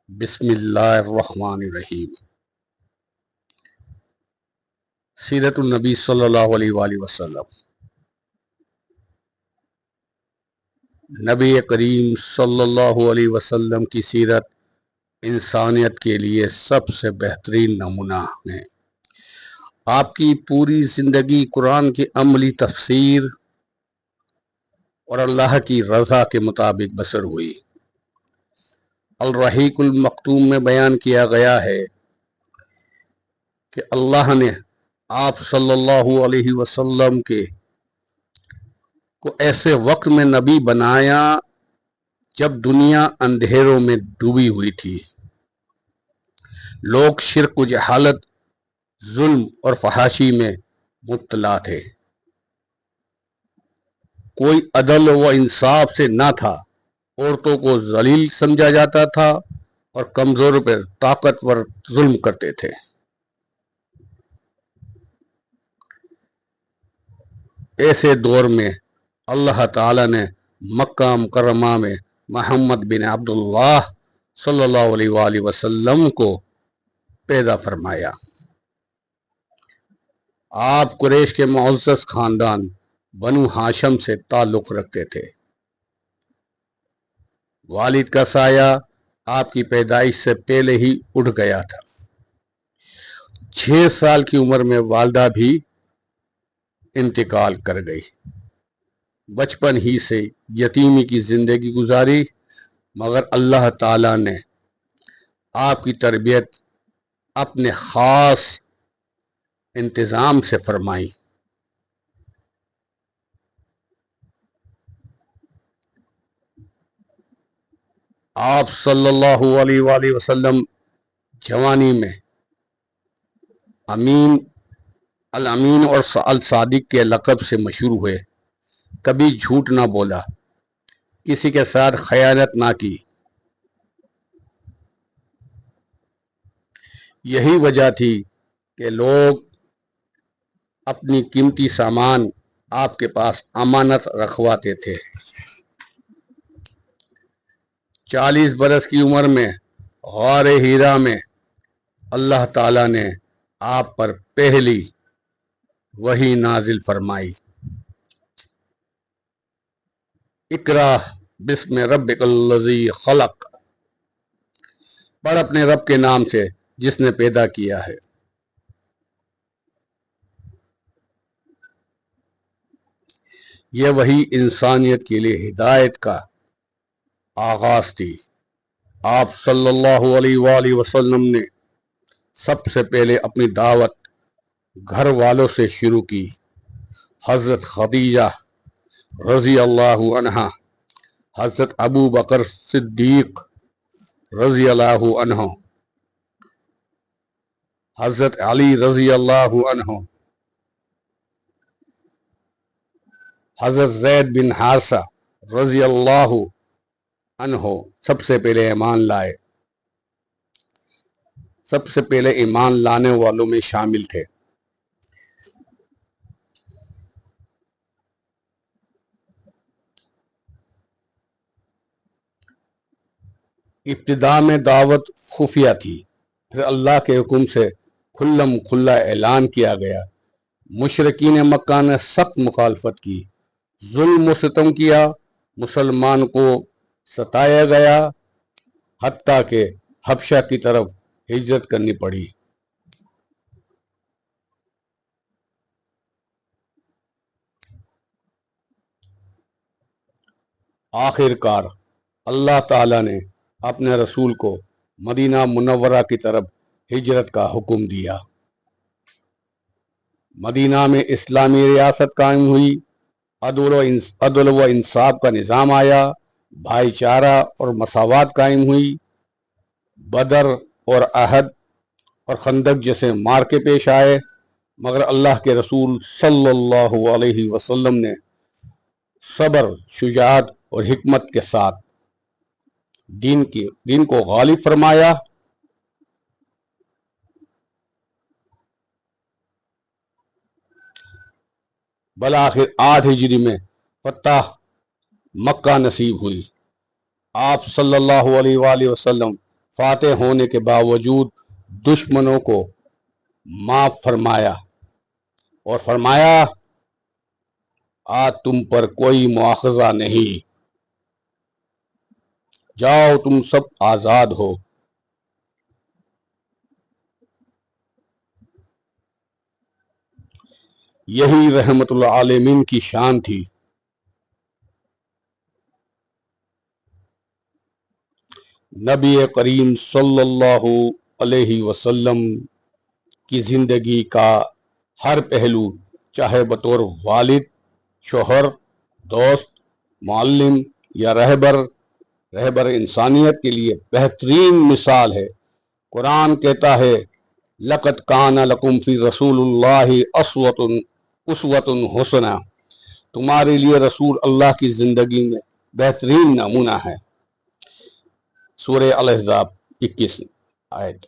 بسم اللہ الرحمن الرحیم۔ سیرت النبی صلی اللہ علیہ وآلہ وسلم۔ نبی کریم صلی اللہ علیہ وسلم کی سیرت انسانیت کے لیے سب سے بہترین نمونہ ہے۔ آپ کی پوری زندگی قرآن کی عملی تفسیر اور اللہ کی رضا کے مطابق بسر ہوئی۔ الرحیق المختوم میں بیان کیا گیا ہے کہ اللہ نے آپ صلی اللہ علیہ وسلم کو ایسے وقت میں نبی بنایا جب دنیا اندھیروں میں ڈوبی ہوئی تھی۔ لوگ شرک و جہالت، ظلم اور فحاشی میں مبتلا تھے۔ کوئی عدل و انصاف سے نہ تھا۔ عورتوں کو ذلیل سمجھا جاتا تھا اور کمزوروں پر طاقتور ظلم کرتے تھے۔ ایسے دور میں اللہ تعالیٰ نے مکہ مکرمہ میں محمد بن عبداللہ صلی اللہ علیہ وآلہ وسلم کو پیدا فرمایا۔ آپ قریش کے معزز خاندان بنو ہاشم سے تعلق رکھتے تھے۔ والد کا سایہ آپ کی پیدائش سے پہلے ہی اٹھ گیا تھا۔ 6 سال کی عمر میں والدہ بھی انتقال کر گئی۔ بچپن ہی سے یتیمی کی زندگی گزاری، مگر اللہ تعالیٰ نے آپ کی تربیت اپنے خاص انتظام سے فرمائی۔ آپ صلی اللہ علیہ وآلہ وسلم جوانی میں الامین اور الصادق کے لقب سے مشہور ہوئے۔ کبھی جھوٹ نہ بولا، کسی کے ساتھ خیانت نہ کی۔ یہی وجہ تھی کہ لوگ اپنی قیمتی سامان آپ کے پاس امانت رکھواتے تھے۔ 40 برس کی عمر میں غار ہیرا میں اللہ تعالیٰ نے آپ پر پہلی وحی نازل فرمائی۔ اقرا بسم ربک الذی خلق، پڑھ اپنے رب کے نام سے جس نے پیدا کیا ہے۔ یہ وحی انسانیت کے لیے ہدایت کا آغاز تھی۔ آپ صلی اللہ علیہ وآلہ وسلم نے سب سے پہلے اپنی دعوت گھر والوں سے شروع کی۔ حضرت خدیجہ رضی اللہ عنہا، حضرت ابو بکر صدیق رضی اللہ عنہ، حضرت علی رضی اللہ عنہ، حضرت زید بن حارثہ رضی اللہ عنہ سب سے پہلے ایمان لائے، سب سے پہلے ایمان لانے والوں میں شامل تھے۔ ابتدا میں دعوت خفیہ تھی، پھر اللہ کے حکم سے کھلم کھلا اعلان کیا گیا۔ مشرکین مکہ نے سخت مخالفت کی، ظلم و ستم کیا، مسلمان کو ستایا گیا، حتیٰ کہ حبشہ کی طرف ہجرت کرنی پڑی۔ آخر کار اللہ تعالیٰ نے اپنے رسول کو مدینہ منورہ کی طرف ہجرت کا حکم دیا۔ مدینہ میں اسلامی ریاست قائم ہوئی، عدل و انصاف کا نظام آیا، بھائی چارہ اور مساوات قائم ہوئی۔ بدر اور احد اور خندق جیسے معرکے پیش آئے، مگر اللہ کے رسول صلی اللہ علیہ وسلم نے صبر، شجاعت اور حکمت کے ساتھ دین کو غالب فرمایا۔ بالآخر 8 ہجری میں فتح مکہ نصیب ہوئی۔ آپ صلی اللہ علیہ وآلہ وسلم فاتح ہونے کے باوجود دشمنوں کو معاف فرمایا اور فرمایا آج تم پر کوئی مواخذہ نہیں، جاؤ تم سب آزاد ہو۔ یہی رحمت العالمین کی شان تھی۔ نبی کریم صلی اللہ علیہ وسلم کی زندگی کا ہر پہلو، چاہے بطور والد، شوہر، دوست، معلم یا رہبر انسانیت کے لیے بہترین مثال ہے۔ قرآن کہتا ہے لَقَدْ كَانَ لَكُمْ فِي رَسُولِ اللَّهِ أُسْوَةٌ حَسَنَةٌ، تمہارے لیے رسول اللہ کی زندگی میں بہترین نمونہ ہے۔ سورہ الاحزاب 21 آیت۔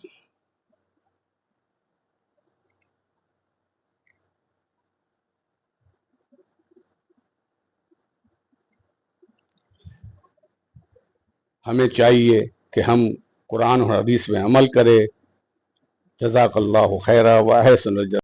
ہمیں چاہیے کہ ہم قرآن اور حدیث میں عمل کریں۔ جزاک اللہ خیرا و احسن الجزا۔